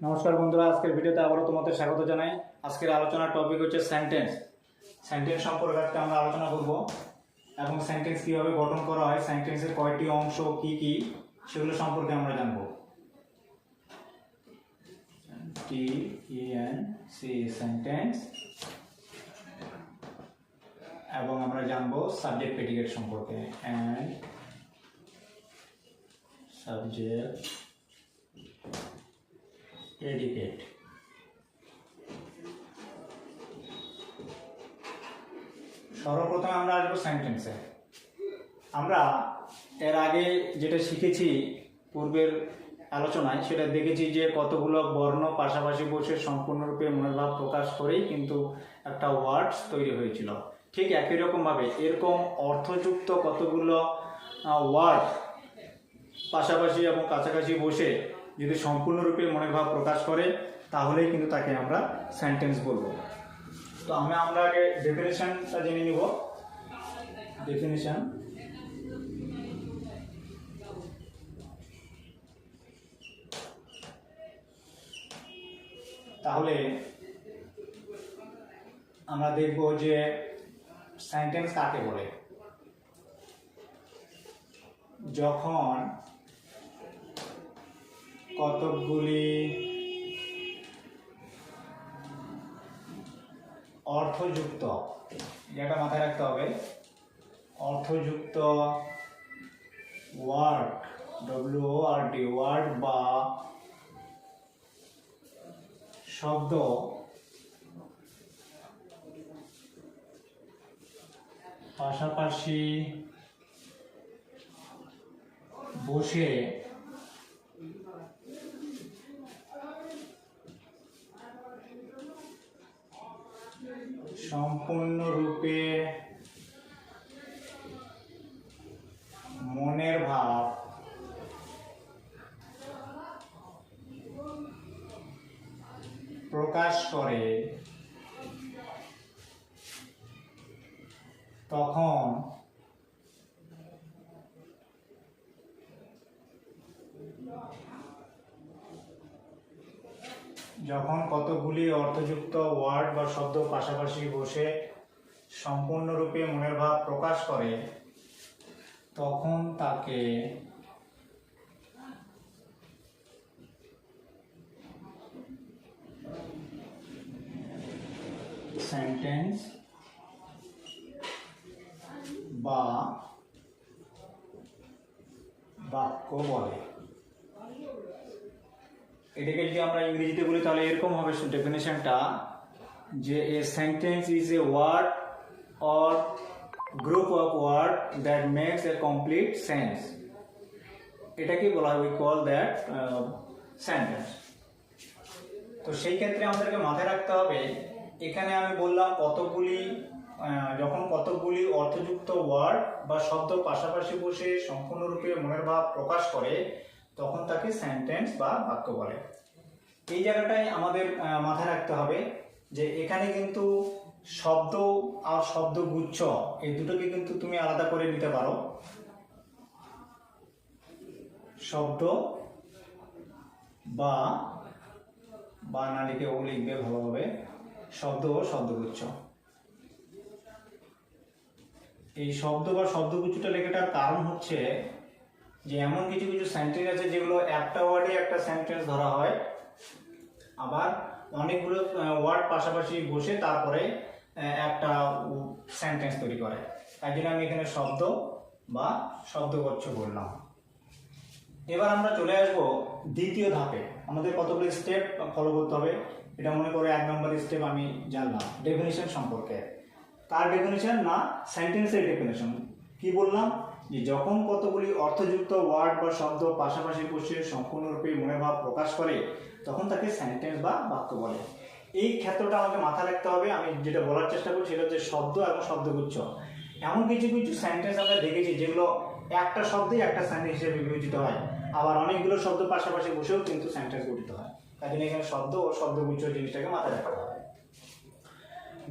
নমস্কার বন্ধুরা, আজকের ভিডিওতে আবারও তোমাদের স্বাগত জানাই। আজকের আলোচনার টপিক হচ্ছে সেন্টেন্স। সেন্টেন্স সম্পর্কে আজকে আমরা আলোচনা করব এবং সেন্টেন্স কিভাবে গঠন করা হয়, সেন্টেন্সের কয়টি অংশ কি কি সেগুলো সম্পর্কে আমরা জানব। সেন্টেন্স এবং আমরা জানব সাবজেক্ট প্রেডিকেট সম্পর্কে এন্ড সাবজেক্ট প্রেডিকেট। সর্বপ্রথম আমরা আসবো সেন্টেন্সে। আমরা এর আগে যেটা শিখেছি পূর্বের আলোচনায়, সেটা দেখেছি যে কতগুলো বর্ণ পাশাপাশি বসে সম্পূর্ণরূপে মনের ভাব প্রকাশ করেই কিন্তু একটা ওয়ার্ডস তৈরি হয়েছিল। ঠিক একই রকমভাবে এরকম অর্থযুক্ত কতগুলো ওয়ার্ড পাশাপাশি এবং কাছাকাছি বসে যদি সম্পূর্ণরূপে মনের ভাব প্রকাশ করে তাহলেই কিন্তু তাকে আমরা সেন্টেন্স বলবো। তো আমরা আগে ডেফিনেশনটা জেনে নিব। ডেফিনেশন তাহলে আমরা দেখব যে সেন্টেন্স কাকে বলে। যখন কতকগুলি অর্থযুক্ত, যেটা মাথায় রাখতে হবে, অর্থযুক্ত ওয়ার্ড, WORD ওয়ার্ড বা শব্দ পাশাপাশি বসে সম্পূর্ণরূপে মনের ভাব প্রকাশ করে তখন যখন কতগুলি অর্থযুক্ত ওয়ার্ড বা শব্দ পাশাপাশি বসে সম্পূর্ণরূপে মনের ভাব প্রকাশ করে তখন তাকে সেন্টেন্স বা বাক্য বলে। এটাকে যদি আমরা ইংরেজিতে বলি তাহলে এরকম হবে ডেফিনেশনটা, যে a sentence is a word or group of word that makes a complete sense. এটাকে বলা হয়, উই কল দ্যাট সেন্টেন্স। তো সেই ক্ষেত্রে আমাদেরকে মাথায় রাখতে হবে, এখানে আমি বললাম যখন কতগুলি অর্থযুক্ত ওয়ার্ড বা শব্দ পাশাপাশি বসে সম্পূর্ণরূপে মনের ভাব প্রকাশ করে তখন তাকে সেন্টেন্স বা বাক্য বলে। এই জায়গাটায় আমাদের মাথায় রাখতে হবে যে এখানে কিন্তু শব্দ আর শব্দগুচ্ছ এই দুটোকে কিন্তু তুমি আলাদা করে নিতে পারো। শব্দ বা না লিখে ও লিখবে ভালোভাবে, শব্দ ও শব্দগুচ্ছ। এই শব্দ বা শব্দগুচ্ছটা লেখাটার কারণ হচ্ছে যে এমন কিছু কিছু সেন্টেন্স আছে যেগুলো একটা ওয়ার্ডে একটা সেন্টেন্স ধরা হয়, আবার অনেকগুলো ওয়ার্ড পাশাপাশি বসে তারপরে একটা সেন্টেন্স তৈরি করে। তাই জন্য আমি এখানে শব্দ বা শব্দগুচ্ছ বললাম। এবার আমরা চলে আসবো দ্বিতীয় ধাপে। আমাদের কতগুলো স্টেপ ফলো করতে হবে, এটা মনে করে 1 নম্বর স্টেপ আমি জানলাম ডেফিনেশন সম্পর্কে। কার ডেফিনেশন? না, সেন্টেন্সের ডেফিনেশন। কি বললাম? যে যখন কতগুলি অর্থযুক্ত ওয়ার্ড বা শব্দ পাশাপাশি বসে সম্পূর্ণরূপে মনের ভাব প্রকাশ করে তখন তাকে সেন্টেন্স বা বাক্য বলে। এই ক্ষেত্রটা আমাকে মাথায় রাখতে হবে। আমি যেটা বলার চেষ্টা করছি সেটা হচ্ছে শব্দ এবং শব্দগুচ্ছ। এমন কিছু কিছু সেন্টেন্স আমরা দেখেছি যেগুলো একটা শব্দেই একটা সেন্টেন্স হিসেবে বিবেচিত হয়, আবার অনেকগুলো শব্দ পাশাপাশি বসেও কিন্তু সেন্টেন্স গঠিত হয়। তাই জন্য এখানে শব্দ ও শব্দগুচ্ছ জিনিসটাকে মাথায় রাখতে হবে।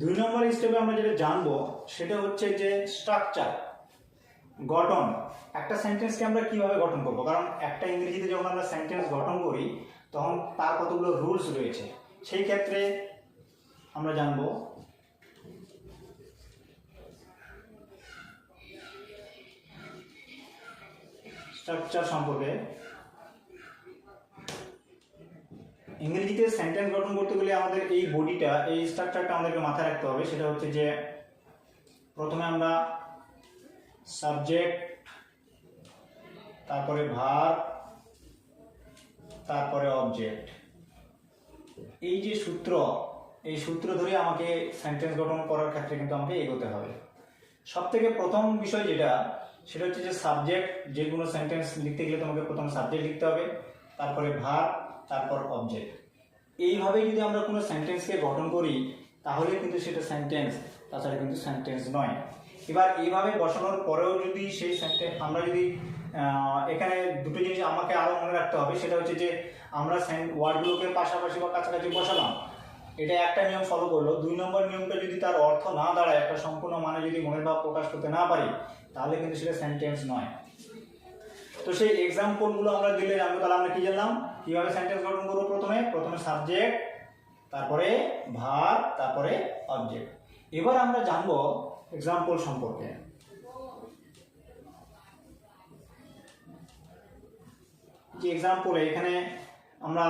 2 নম্বর স্টেপে আমরা যেটা জানবো সেটা হচ্ছে যে স্ট্রাকচার, গঠন। একটা সেন্টেন্সকে আমরা কিভাবে গঠন করব, কারণ একটা ইংরেজিতে যখন আমরা সেন্টেন্স গঠন করি তখন তার কতগুলো রুলস রয়েছে, সেই ক্ষেত্রে আমরা জানবো স্ট্রাকচার সম্পর্কে। ইংরেজিতে সেন্টেন্স গঠন করতে গেলে আমাদের এই বডিটা, এই স্ট্রাকচারটা আমাদেরকে মাথায় রাখতে হবে। সেটা হচ্ছে যে প্রথমে আমরা সাবজেক্ট, তারপরে ভার্ব, তারপরে অবজেক্ট, এই যে সূত্র, এই সূত্র ধরে আমাকে সেন্টেন্স গঠন করার ক্ষেত্রে কিন্তু আমাকে এগোতে হবে। সব থেকে প্রথম বিষয় যেটা, সেটা হচ্ছে যে সাবজেক্ট। যে কোনো সেন্টেন্স লিখতে গেলে তোমাকে প্রথম সাবজেক্ট লিখতে হবে, তারপরে ভার্ব, তারপর অবজেক্ট। এইভাবে যদি আমরা কোনো সেন্টেন্সকে গঠন করি তাহলে কিন্তু সেটা সেন্টেন্স, তাছাড়া কিন্তু সেন্টেন্স নয়। এবার এইভাবে বসানোর পরেও যদি সেই সেন্টেন্স আমরা যদি এখানে দুটো জিনিস আমাকে আরও মনে রাখতে হবে। সেটা হচ্ছে যে আমরা ওয়ার্ডগুলোকে পাশাপাশি বা কাছাকাছি বসালাম, এটা একটা নিয়ম ফলো করলো। 2 নম্বর নিয়মটা যদি তার অর্থ না দাঁড়ায়, একটা সম্পূর্ণ মানে যদি মনের ভাব প্রকাশ করতে না পারি, তাহলে কিন্তু সেটা সেন্টেন্স নয়। তো সেই এক্সাম্পলগুলো আমরা দিলে জানবো। তাহলে আমরা কি জানলাম, কিভাবে সেন্টেন্স গঠন করবো। প্রথমে সাবজেক্ট, তারপরে ভার্ব, তারপরে অবজেক্ট। এবার আমরা জানবো এক্সাম্পল সম্পর্কে। যে এক্সাম্পলে এখানে আমরা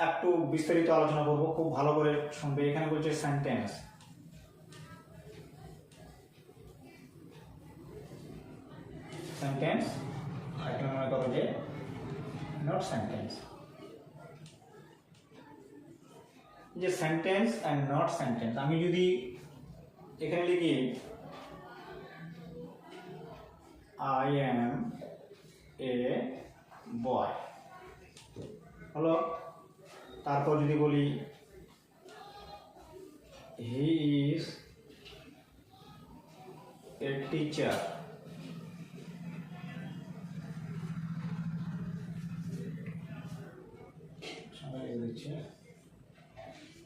একটু বিস্তারিত আলোচনা করব, খুব ভালো করে শুনবে। এখানে বলছে সেন্টেন্স। সেন্টেন্স এটা মনে করো যে নট সেন্টেন্স। যে সেন্টেন্স অ্যান্ড নট সেন্টেন্স, আমি যদি এখানে লিখি আই এম এ বয়, হলো। তারপর যদি বলি হি ইজ এ টিচার,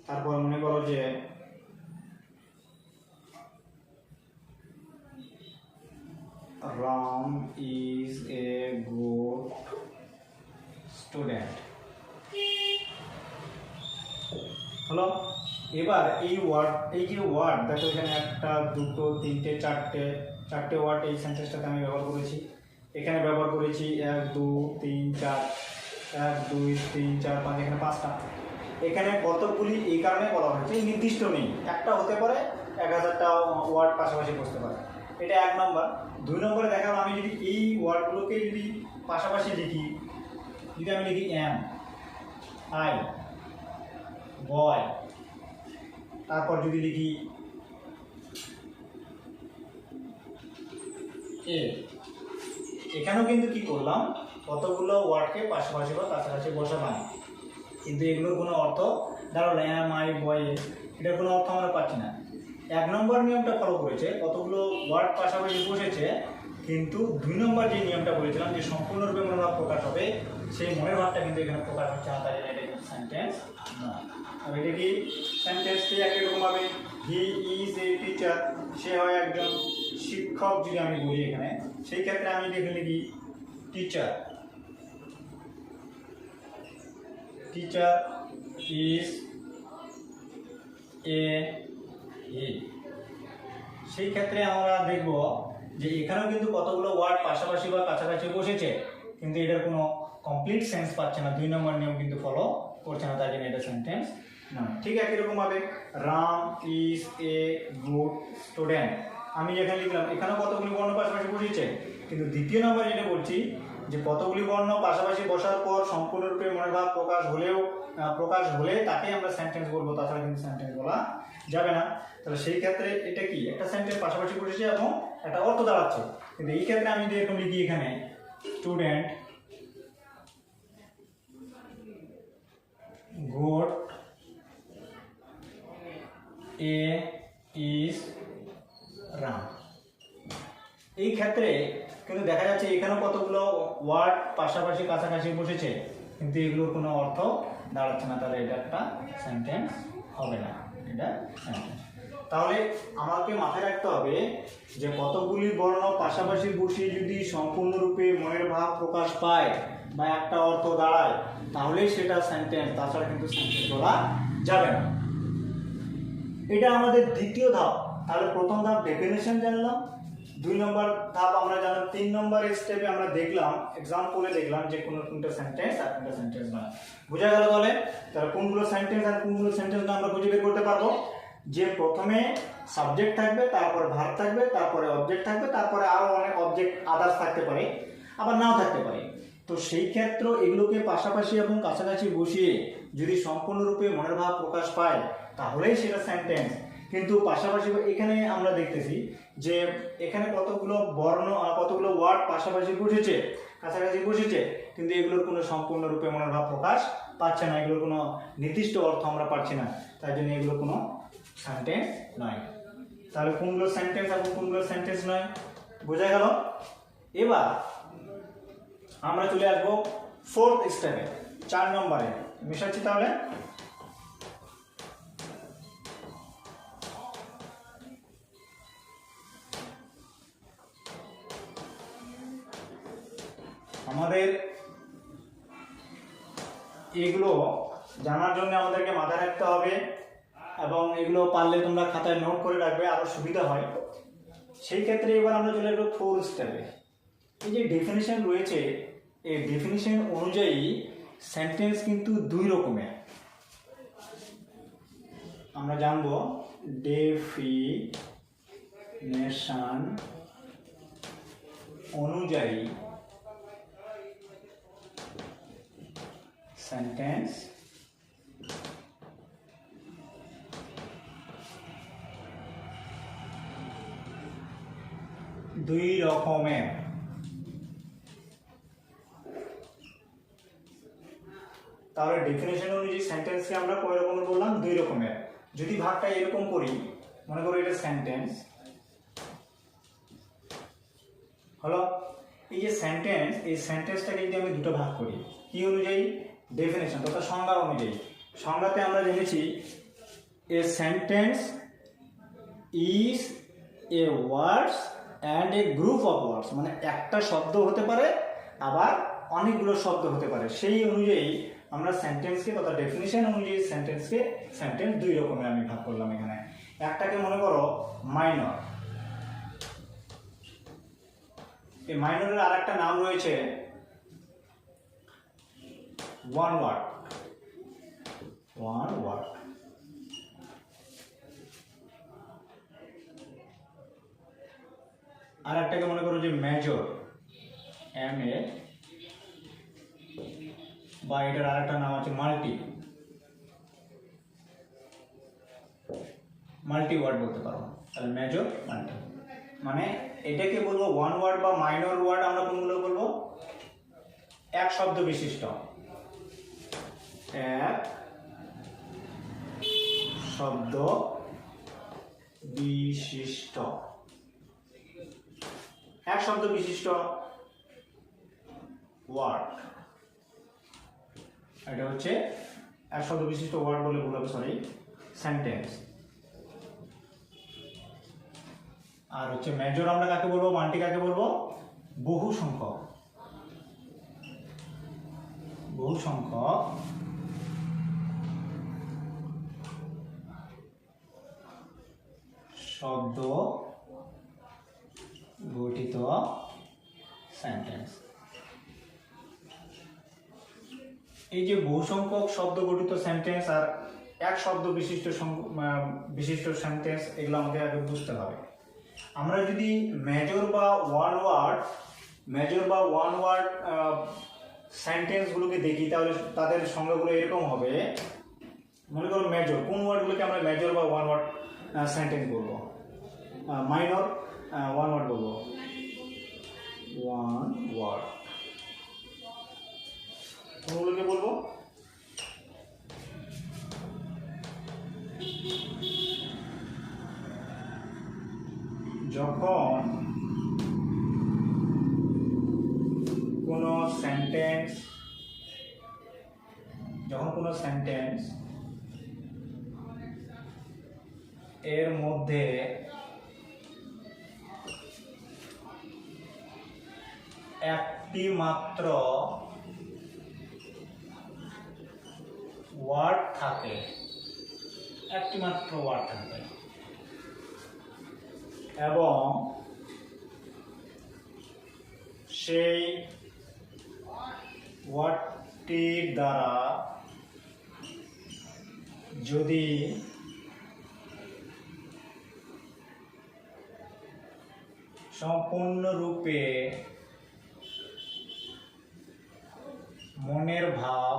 তারপর মনে করো যে Ram is a good student, হলো। এবার এই ওয়ার্ড, এই যে ওয়ার্ড দেখো এখানে 1 2 3 4টে ওয়ার্ড এই সেন্টেন্সটাতে আমি ব্যবহার করেছি। এখানে ব্যবহার করেছি 1 2 3 4, 1 2 3 4 5, এখানে 5টা। এখানে কতগুলি এই কারণে বলা হয়েছে, নির্দিষ্ট নেই, একটা হতে পারে, 1000টা ওয়ার্ড পাশাপাশি বসতে পারে। এটা 1 নম্বর। 2 নম্বরে দেখাবো, আমি যদি এই ওয়ার্ডগুলোকে যদি পাশাপাশি লিখি, যদি আমি লিখি এম আই বয়, তারপর যদি লিখি এ, এখানেও কিন্তু কি করলাম, কতগুলো ওয়ার্ডকে পাশাপাশি বা কাছাকাছি বসালাম, কিন্তু এগুলোর কোনো অর্থ দাঁড়ালো এম আই বয়, এটার কোনো অর্থ আমরা পাচ্ছি না। 1 নম্বর নিয়মটা ফলো করেছে, কতগুলো ওয়ার্ড পাশাপাশি বসেছে, কিন্তু 2 নম্বর যে নিয়মটা বলেছিলাম যে সম্পূর্ণরূপে মনের ভাব প্রকাশ হবে, সেই মনের ভাবটা কিন্তু এখানে প্রকাশ হচ্ছে না, তাই এটা কিন্তু সেন্টেন্স নয়। আর এটা কি সেন্টেন্সটি একই রকম ভাবে, হি ইজ এ টিচার, সে হয় একজন শিক্ষক যদি আমি বলি এখানে, সেই ক্ষেত্রে আমি দেখে লিখি টিচার, টিচার ইজ এ হি। সেই ক্ষেত্রে আমরা দেখব যে এখানেও কিন্তু কতগুলো ওয়ার্ড পাশাপাশি বা কাছাকাছি বসেছে, কিন্তু এটার কোনো কমপ্লিট সেন্স পাচ্ছে না, 2 নম্বর নিয়ম কিন্তু ফলো করছে না, তাই জন্য এটা সেন্টেন্স নয়। ঠিক একই রকম ভাবে Ram is a good student, আমি যেখানে লিখলাম এখানেও কতগুলি বর্ণ পাশাপাশি বসেছে, কিন্তু 2য় নম্বর যেটা বলছি যে কতগুলি বর্ণ পাশাপাশি বসার পর সম্পূর্ণরূপে মনের ভাব প্রকাশ হলে তাকে আমরা সেন্টেন্স বলবো, তাছাড়া কিন্তু সেন্টেন্স বলা যাবে না। তাহলে সেই ক্ষেত্রে এটা কি একটা সেন্টেন্স পাশাপাশি বসেছে এবং একটা অর্থ দাঁড়াচ্ছে, কিন্তু এই ক্ষেত্রে আমি যদি এরকম লিখি এখানে student good A is Ram, এই ক্ষেত্রে কিন্তু দেখা যাচ্ছে এখানেও কতগুলো ওয়ার্ড পাশাপাশি কাছাকাছি বসেছে, কিন্তু এগুলোর কোনো অর্থ দাঁড়াচ্ছে না, তাহলে এটা একটা সেন্টেন্স হবে না, এটা সেন্টেন্স। তাহলে আমাকে মাথায় রাখতে হবে যে কতগুলি বর্ণ পাশাপাশি বসিয়ে যদি সম্পূর্ণরূপে মনের ভাব প্রকাশ পায়, বা একটা অর্থ দাঁড়ায় তাহলেই সেটা সেন্টেন্স, তাছাড়া কিন্তু সেন্টেন্স বলা যাবে না। এটা আমাদের দ্বিতীয় ধাপ। তাহলে প্রথম ধাপ ডেফিনেশন জানলাম, 2 নম্বর ধাপ আমরা জানলাম, 3 নম্বর স্টেপে আমরা দেখলাম এক্সাম্পলে দেখলাম যে কোনটা সেন্টেন্স আর কোনটা সেন্টেন্স না। বোঝা গেল তাহলে? তাহলে কোনগুলো সেন্টেন্স আর কোনগুলো সেন্টেন্স না আমরা খুঁজে বের করতে পারবো। যে প্রথমে সাবজেক্ট থাকবে, তারপরে ভার্ব থাকবে, তারপরে অবজেক্ট থাকবে, তারপরে আরো অনেক অবজেক্ট আদার্স থাকতে পারে, আবার নাও থাকতে পারে। তো সেই ক্ষেত্রে এগুলোকে পাশাপাশি এবং কাছাকাছি বসিয়ে যদি সম্পূর্ণরূপে মনের ভাব প্রকাশ পায় তাহলেই সেটা সেন্টেন্স। কিন্তু পাশাপাশি এখানে আমরা দেখতেছি যে এখানে কতগুলো বর্ণ কতগুলো ওয়ার্ড পাশাপাশি বসেছে, কাছাকাছি বসেছে, কিন্তু এগুলোর কোনো সম্পূর্ণরূপে মনের ভাব প্রকাশ পাচ্ছে না, এগুলোর কোনো নির্দিষ্ট অর্থ আমরা পাচ্ছি না, তাই জন্য এগুলো কোনো সেন্টেন্স নয়। তাহলে কোনগুলো সেন্টেন্স এবং কোনগুলো সেন্টেন্স নয় বোঝা গেল। এবার আমরা চলে আসবো 4th স্টেপে, 4 নম্বরে মিশাচ্ছি। তাহলে আমাদের এগুলো জানার জন্য আমাদেরকে মাথায় রাখতে হবে এবং এগুলো পারলে তোমরা খাতায় নোট করে রাখবে, আরো সুবিধা হয়। সেই ক্ষেত্রে এবার আমরা চলে আসবো 4th স্টেপে। এই যে ডেফিনিশন রয়েছে, এই ডেফিনিশন অনুযায়ী সেন্টেন্স কিন্তু 2 রকমের। আমরা জানবো ডেফিনেশন অনুযায়ী সেন্টেন্স দুই রকমের। তাহলে ডেফিনেশন অনুযায়ী সেন্টেন্সকে আমরা কয় রকমের বললাম? 2 রকমের। যদি ভাগটা এরকম করি, মনে করো এটা সেন্টেন্স হলো। এই যে সেন্টেন্স, এই সেন্টেন্সটাকে যদি আমি দুটো ভাগ করি, কি অনুযায়ী? ডেফিনেশন তথা সংজ্ঞা অনুযায়ী। সংজ্ঞাতে আমরা জেনেছি এ sentence is A words and a group of words, মানে একটা শব্দ হতে পারে আবার অনেকগুলো শব্দ হতে পারে। সেই অনুযায়ী আমরা সেন্টেন্সকে তথা ডেফিনিশন অনুযায়ী সেন্টেন্সকে সেন্টেন্স 2 রকমের আমি ভাগ করলাম। এখানে একটাকে মনে করো মাইনর। এই মাইনরের আর একটা নাম রয়েছে ওয়ান ওয়ার্ড। আর একটাকে মনে করো যে মেজর, MA, বা এটার আর একটা নাম আছে মাল্টি ওয়ার্ড বলতে পারো। তাহলে মেজর, মাল্টি, মানে এটাকে বলবো ওয়ান ওয়ার্ড বা মাইনর ওয়ার্ড। আমরা কোনগুলো বলবো? এক শব্দ বিশিষ্ট, এক শব্দ বিশিষ্ট, এক শব্দ বিশিষ্ট ওয়ার্ড। এটা হচ্ছে এক শব্দ বিশিষ্ট ওয়ার্ড বলে বলবো, সরি, সেন্টেন্স। আর হচ্ছে মেজর আমরা কাকে বলবো, মাল্টি কাকে বলবো? বহু সংখ্যক শব্দ গঠিত সেন্টেন্স। এই যে বহু সংখ্যক শব্দ গঠিত সেন্টেন্স আর এক শব্দ বিশিষ্ট সেন্টেন্স, এগুলো আমাদের আগে বুঝতে হবে। আমরা যদি মেজর বা ওয়ান ওয়ার্ড সেন্টেন্সগুলোকে দেখি তাহলে তাদের সংজ্ঞাগুলো এরকম হবে। মনে করো মেজর, কোন ওয়ার্ডগুলোকে আমরা মেজর বা ওয়ান ওয়ার্ড সেন্টেন্স বলবো? মাইনর ওয়ান ওয়ার্ড বলবো। ওয়ান ওয়ার্ড কোনগুলোকে বলবো? যখন কোনো সেন্টেন্স এর মধ্যে একটি মাত্র ওয়ার্ড থাকে, একটি মাত্র ওয়ার্ড থাকে, এবং সেই ওয়ার্ডটির দ্বারা যদি সম্পূর্ণরূপে মনের ভাব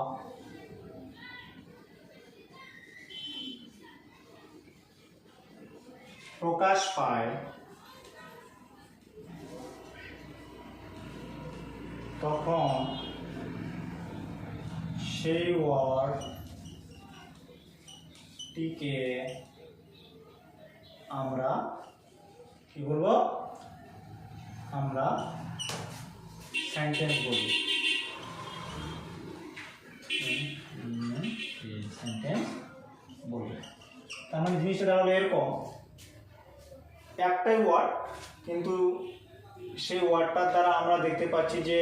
প্রকাশ পায় তখন সেই ওয়ার্ডটিকে আমরা কি বলবো? আমরা সেন্টেন্স বলি। সেন্টেন্স বলি। তার মানে জিনিসটা হলো এরকম, একটাই ওয়ার্ড, কিন্তু সেই ওয়ার্ডটার দ্বারা আমরা দেখতে পাচ্ছি যে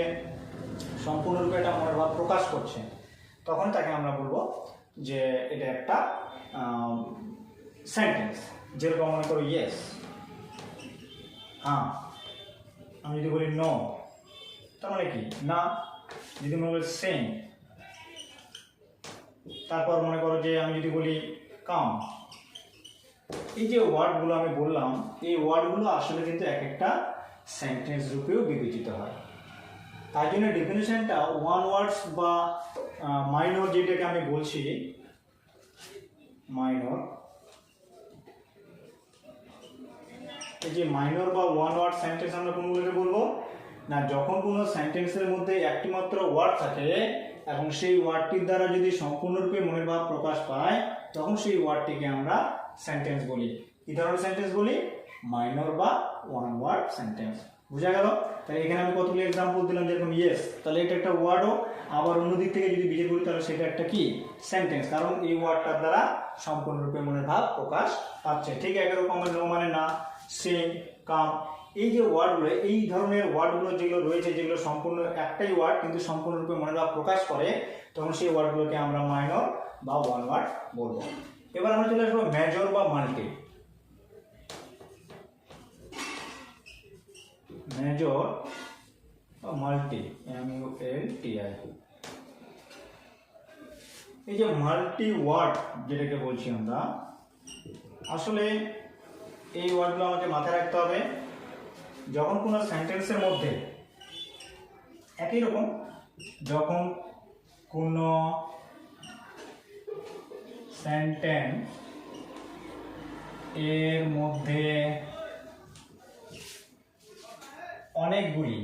সম্পূর্ণরূপে এটা মনের ভাব প্রকাশ করছে, তখন তাকে আমরা বলবো যে এটা একটা সেন্টেন্স। যেরকম মনে করো ইয়েস, হ্যাঁ। আমি যদি বলি নো, তার মানে কি না। যদি মনে করি সেম, তারপর মনে করো যে আমি যদি বলি কাম। এই যে ওয়ার্ডগুলো আমি বললাম, এই ওয়ার্ডগুলো আসলে কিন্তু এক একটা সেন্টেন্স রূপেও বিবেচিত হয়। তাই জন্য ডেফিনেশনটা ওয়ান ওয়ার্ডস বা মাইনর, যেটাকে আমি বলছি মাইনর, এই যে মাইনর বা ওয়ান ওয়ার্ড সেন্টেন্স আমরা কোনগুলোকে বলবো না? যখন কোনো সেন্টেন্সের মধ্যে একটি মাত্র ওয়ার্ড থাকে এবং সেই ওয়ার্ডটির দ্বারা যদি সম্পূর্ণরূপে মনের ভাব প্রকাশ পায়, তখন সেই ওয়ার্ডটিকে আমরা সেন্টেন্স বলি। কি ধরনের সেন্টেন্স বলি? মাইনর বা ওয়ান ওয়ার্ড সেন্টেন্স। বুঝা গেল? তাহলে এখানে আমি কতগুলো এক্সাম্পল দিলাম, যেরকম ইয়েস, তাহলে এটা একটা ওয়ার্ডও, আবার অন্যদিক থেকে যদি বিচার করি তাহলে সেটা একটা কি সেন্টেন্স, কারণ এই ওয়ার্ডটার দ্বারা সম্পূর্ণরূপে মনের ভাব প্রকাশ পাচ্ছে। ঠিক একরকম নো মানে না, সেম, কাম, এই যে ওয়ার্ডগুলো, এই ধরনের ওয়ার্ডগুলো যেগুলো রয়েছে, যেগুলো সম্পূর্ণ একটাই ওয়ার্ড কিন্তু সম্পূর্ণরূপে মনের ভাব প্রকাশ করে, তখন সেই ওয়ার্ডগুলোকে আমরা মাইনর বা ওয়ান ওয়ার্ড বলবো। এবার আমরা চলে আসবো মেজর বা মাল্টি। মেজর বা মাল্টি, MULTI। এই যে মাল্টি ওয়ার্ড যেটাকে বলছি আমরা, আসলে এই ওয়ার্ডগুলো আমাকে মাথায় রাখতে হবে। যখন কোনো সেন্টেন্সের মধ্যে একই রকম, যখন কোনো সেন্টেন্স এর মধ্যে অনেকগুলি